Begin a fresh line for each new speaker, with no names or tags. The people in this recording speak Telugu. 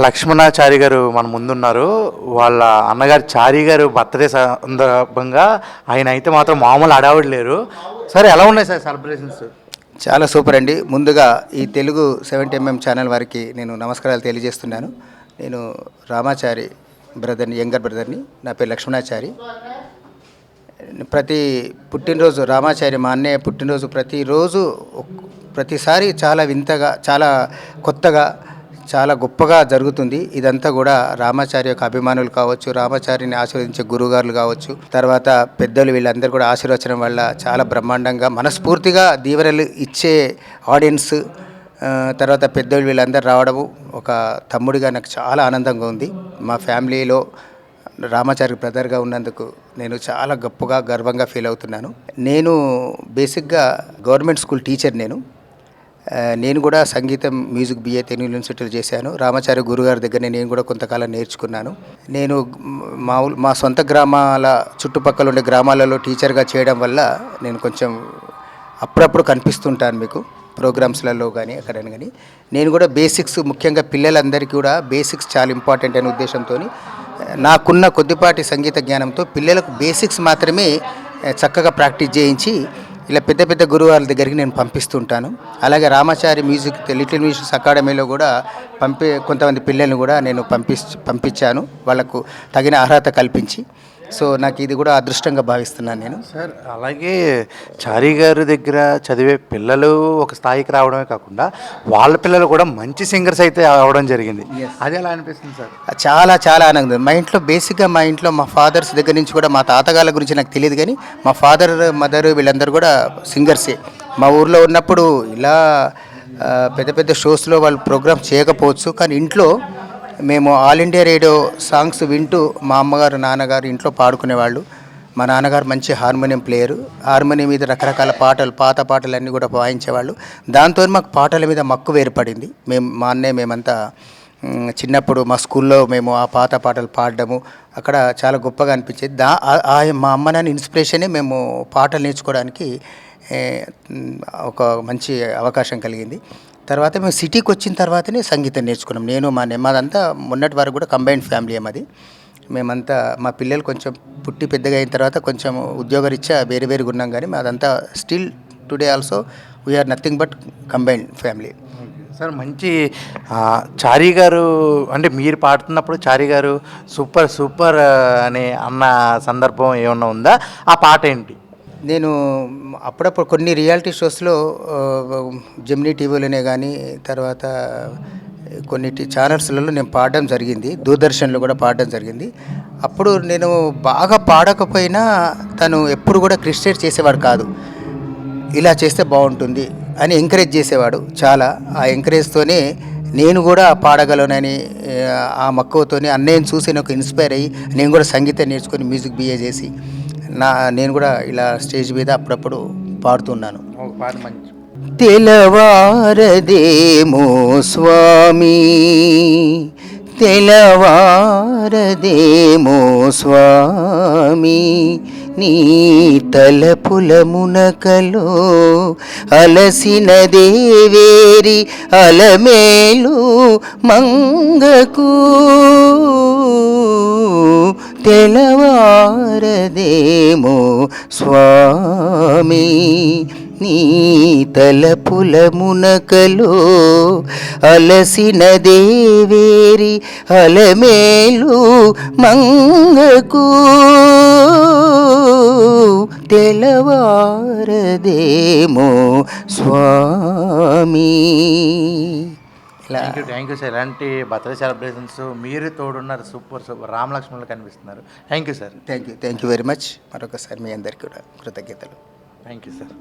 లక్ష్మణాచారి గారు మన ముందున్నారు. వాళ్ళ అన్నగారు చారి గారు బర్త్‌డే సందర్భంగా ఆయన అయితే మాత్రం మామూలు హడావిడి లేరు. సార్ ఎలా ఉన్నాయి సార్ సెలబ్రేషన్స్?
చాలా సూపర్ అండి. ముందుగా ఈ తెలుగు 70mm ఛానల్ వారికి నేను నమస్కారాలు తెలియజేస్తున్నాను. నేను రామాచారి బ్రదర్ని, యంగర్ బ్రదర్ని. నా పేరు లక్ష్మణాచారి. ప్రతి పుట్టినరోజు రామాచారి మా అన్నయ్య పుట్టినరోజు ప్రతిరోజు ప్రతిసారి చాలా వింతగా, చాలా కొత్తగా, చాలా గొప్పగా జరుగుతుంది. ఇదంతా కూడా రామాచారి యొక్క అభిమానులు కావచ్చు, రామాచారిని ఆశీర్వదించే గురువుగారులు కావచ్చు, తర్వాత పెద్దలు వీళ్ళందరూ కూడా ఆశీర్వచనం వల్ల చాలా బ్రహ్మాండంగా మనస్ఫూర్తిగా దీవెనలు ఇచ్చే ఆడియన్స్, తర్వాత పెద్దలు వీళ్ళందరూ రావడము ఒక తమ్ముడిగా నాకు చాలా ఆనందంగా ఉంది. మా ఫ్యామిలీలో రామాచారి బ్రదర్గా ఉన్నందుకు నేను చాలా గొప్పగా గర్వంగా ఫీల్ అవుతున్నాను. నేను బేసిక్గా గవర్నమెంట్ స్కూల్ టీచర్. నేను కూడా సంగీతం మ్యూజిక్ బిఏ తెలుగు యూనివర్సిటీలో చేశాను. రామాచారి గురుగారి దగ్గర నేను కూడా కొంతకాలం నేర్చుకున్నాను. నేను మా సొంత గ్రామాల చుట్టుపక్కల ఉండే గ్రామాలలో టీచర్గా చేయడం వల్ల నేను కొంచెం అప్పుడప్పుడు కనిపిస్తుంటాను మీకు ప్రోగ్రామ్స్లలో కానీ ఎక్కడైనా కానీ. నేను కూడా బేసిక్స్, ముఖ్యంగా పిల్లలందరికీ కూడా బేసిక్స్ చాలా ఇంపార్టెంట్ అనే ఉద్దేశంతో నాకున్న కొద్దిపాటి సంగీత జ్ఞానంతో పిల్లలకు బేసిక్స్ మాత్రమే చక్కగా ప్రాక్టీస్ చేయించి ఇలా పెద్ద పెద్ద గురువుల దగ్గరికి నేను పంపిస్తుంటాను. అలాగే రామాచారి మ్యూజిక్ లిటిల్ మ్యూజిక్స్ అకాడమీలో కూడా కొంతమంది పిల్లల్ని కూడా నేను పంపించాను, వాళ్ళకు తగిన అర్హత కల్పించి. సో నాకు ఇది కూడా అదృష్టంగా భావిస్తున్నాను నేను.
సార్ అలాగే చారి గారి దగ్గర చదివే పిల్లలు ఒక స్థాయికి రావడమే కాకుండా వాళ్ళ పిల్లలు కూడా మంచి సింగర్స్ అయితే అవడం జరిగింది. అది ఎలా అనిపిస్తుంది సార్?
చాలా చాలా ఆనందం. మా ఇంట్లో బేసిక్గా మా ఫాదర్స్ దగ్గర నుంచి కూడా, మా తాతగాళ్ళ గురించి నాకు తెలియదు కానీ మా ఫాదర్, మదర్ వీళ్ళందరూ కూడా సింగర్సే. మా ఊర్లో ఉన్నప్పుడు ఇలా పెద్ద పెద్ద షోస్లో వాళ్ళు ప్రోగ్రామ్స్ చేయకపోవచ్చు, కానీ ఇంట్లో మేము ఆల్ ఇండియా రేడియో సాంగ్స్ వింటూ మా అమ్మగారు, నాన్నగారు ఇంట్లో పాడుకునేవాళ్ళు. మా నాన్నగారు మంచి హార్మోనియం ప్లేయరు. హార్మోనియం మీద రకరకాల పాటలు, పాత పాటలన్నీ కూడా వాయించేవాళ్ళు. దాంతో మాకు పాటల మీద మక్కువ ఏర్పడింది. మా అన్నయ్య మేమంతా చిన్నప్పుడు మా స్కూల్లో మేము ఆ పాత పాటలు పాడడము అక్కడ చాలా గొప్పగా అనిపించేది. మా అమ్మ నాన్న ఇన్స్పిరేషనే మేము పాటలు నేర్చుకోవడానికి ఒక మంచి అవకాశం కలిగింది. తర్వాత మేము సిటీకి వచ్చిన తర్వాతనే సంగీతం నేర్చుకున్నాం. నేను మాదంతా మొన్నటి వరకు కూడా కంబైన్డ్ ఫ్యామిలీ మాది. మేమంతా మా పిల్లలు కొంచెం పుట్టి పెద్దగా అయిన తర్వాత కొంచెం ఉద్యోగరీత్యా వేరు వేరుగా ఉన్నాం, కానీ మాదంతా still today also we are nothing but combined family.
Sir మంచి చారి గారు అంటే మీరు పాడుతున్నప్పుడు చారి గారు సూపర్ సూపర్ అని అన్న సందర్భం ఏమన్నా ఉందా? ఆ పాట ఏంటి?
నేను అప్పుడప్పుడు కొన్ని రియాలిటీ షోస్లో జెమినీ టీవీలోనే కానీ, తర్వాత కొన్ని ఛానల్స్లలో నేను పాడడం జరిగింది. దూరదర్శన్లో కూడా పాడడం జరిగింది. అప్పుడు నేను బాగా పాడకపోయినా తను ఎప్పుడు కూడా క్రిటిసైజ్ చేసేవాడు కాదు. ఇలా చేస్తే బాగుంటుంది అని ఎంకరేజ్ చేసేవాడు చాలా. ఆ ఎంకరేజ్తోనే నేను కూడా పాడగలనని ఆ మక్కువతోని అన్నయ్యని చూసి నాకు ఇన్స్పైర్ అయ్యి నేను కూడా సంగీతం నేర్చుకొని మ్యూజిక్ బిఏ చేసి నేను కూడా ఇలా స్టేజ్ మీద అప్పుడప్పుడు పాడుతున్నాను. తెలవారదేమో స్వామి, తెలవారదేమో స్వామి, నీ తలపుల మునకలో అలసిన దేవేరి అలమేలు మంగకు, తెలవారదేమో స్వామి, నీ తలపుల మునకలో అలసిన దేవేరి అలమేలు మంగకు, తెలవారదేమో స్వామి.
Thank you sir. ఇలాంటి బర్త్డే సెలబ్రేషన్స్ మీరు తోడున్నారు, సూపర్ సూపర్ రామ లక్ష్మణులు కనిపిస్తున్నారు. Thank you sir.
Thank you very much. మరొకసారి మీ అందరికీ కూడా కృతజ్ఞతలు.
Thank you sir.